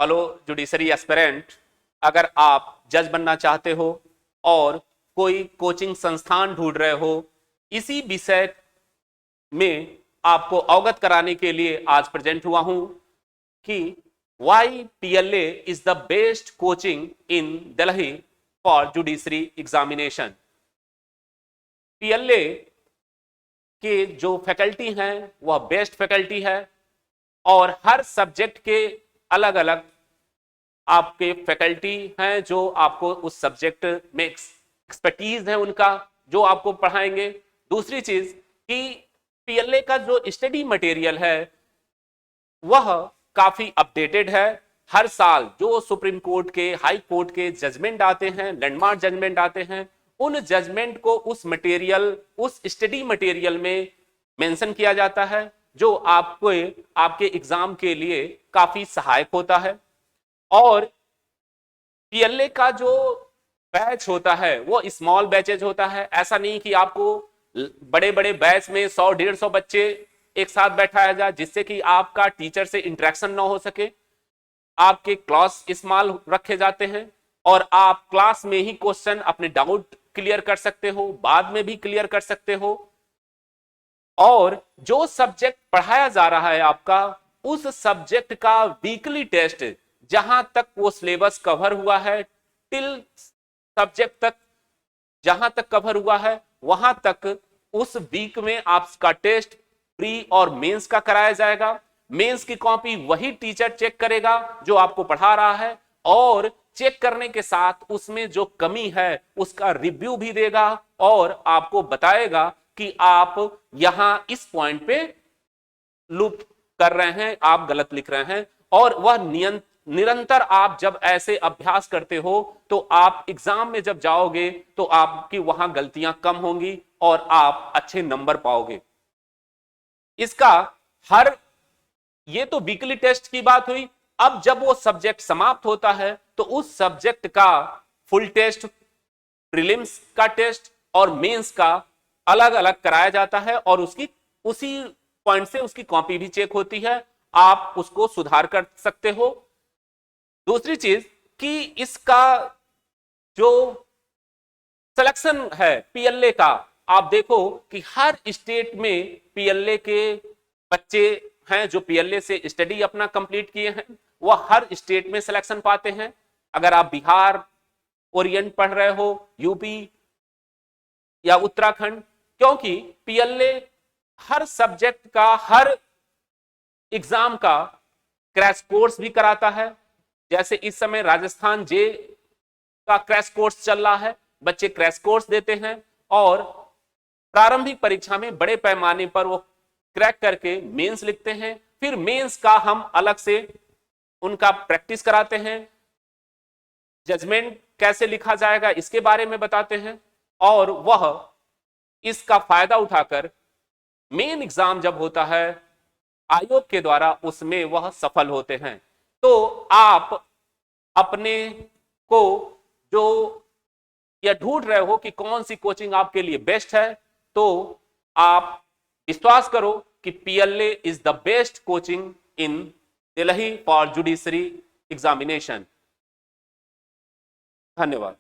Fellow judiciary aspirant, अगर आप जज बनना चाहते हो और कोई कोचिंग संस्थान ढूंढ रहे हो, इसी विषय में आपको अवगत कराने के लिए आज प्रेजेंट हुआ हूं कि why PLA is the best coaching in Delhi for judiciary examination. PLA के जो फैकल्टी हैं वह बेस्ट फैकल्टी है और हर सब्जेक्ट के अलग अलग आपके फैकल्टी हैं जो आपको उस सब्जेक्ट में एक्सपर्टीज है उनका, जो आपको पढ़ाएंगे। दूसरी चीज कि PLA का जो स्टडी मटेरियल है वह काफी अपडेटेड है। हर साल जो सुप्रीम कोर्ट के, हाई कोर्ट के जजमेंट आते हैं, लैंडमार्क जजमेंट आते हैं, उन जजमेंट को उस मटेरियल, उस स्टडी मटेरियल में मेंशन किया जाता है, जो आपको आपके एग्जाम के लिए काफी सहायक होता है। और PLA का जो बैच होता है वो स्मॉल बैचेज होता है। ऐसा नहीं कि आपको बड़े बड़े बैच में 100-150 बच्चे एक साथ बैठाया जाए जिससे कि आपका टीचर से इंटरेक्शन ना हो सके। आपके क्लास स्मॉल रखे जाते हैं और आप क्लास में ही क्वेश्चन अपने डाउट क्लियर कर सकते हो, बाद में भी क्लियर कर सकते हो। और जो सब्जेक्ट पढ़ाया जा रहा है आपका, उस सब्जेक्ट का वीकली टेस्ट, जहां तक वो सिलेबस कवर हुआ है, टिल सब्जेक्ट तक जहां तक कवर हुआ है वहां तक उस वीक में आपका टेस्ट प्री और मेंस का कराया जाएगा। मेंस की कॉपी वही टीचर चेक करेगा जो आपको पढ़ा रहा है, और चेक करने के साथ उसमें जो कमी है उसका रिव्यू भी देगा और आपको बताएगा कि आप यहां इस पॉइंट पे लूप कर रहे हैं, आप गलत लिख रहे हैं। और वह निरंतर आप जब ऐसे अभ्यास करते हो तो आप एग्जाम में जब जाओगे तो आपकी वहां गलतियां कम होंगी और आप अच्छे नंबर पाओगे। इसका हर, ये तो वीकली टेस्ट की बात हुई। अब जब वो सब्जेक्ट समाप्त होता है तो उस सब्जेक्ट का फुल टेस्ट, प्रीलिम्स का टेस्ट और मेंस का अलग अलग कराया जाता है और उसकी उसी पॉइंट से उसकी कॉपी भी चेक होती है, आप उसको सुधार कर सकते हो। दूसरी चीज कि इसका जो सिलेक्शन है PLA का, आप देखो कि हर स्टेट में PLA के बच्चे हैं जो PLA से स्टडी अपना कंप्लीट किए हैं, वह हर स्टेट में सिलेक्शन पाते हैं। अगर आप बिहार ओरिएंट पढ़ रहे हो, यूपी या उत्तराखंड, क्योंकि PLA हर सब्जेक्ट का, हर एग्जाम का क्रैश कोर्स भी कराता है। जैसे इस समय राजस्थान जे का क्रैश कोर्स चल रहा है, बच्चे क्रैश कोर्स देते हैं और प्रारंभिक परीक्षा में बड़े पैमाने पर वो क्रैक करके मेंस लिखते हैं। फिर मेंस का हम अलग से उनका प्रैक्टिस कराते हैं, जजमेंट कैसे लिखा जाएगा इसके बारे में बताते हैं, और वह इसका फायदा उठाकर मेन एग्जाम जब होता है आयोग के द्वारा उसमें वह सफल होते हैं। तो आप अपने को जो या ढूंढ रहे हो कि कौन सी कोचिंग आपके लिए बेस्ट है, तो आप विश्वास करो कि PLA is the best coaching in Delhi for judiciary examination. धन्यवाद।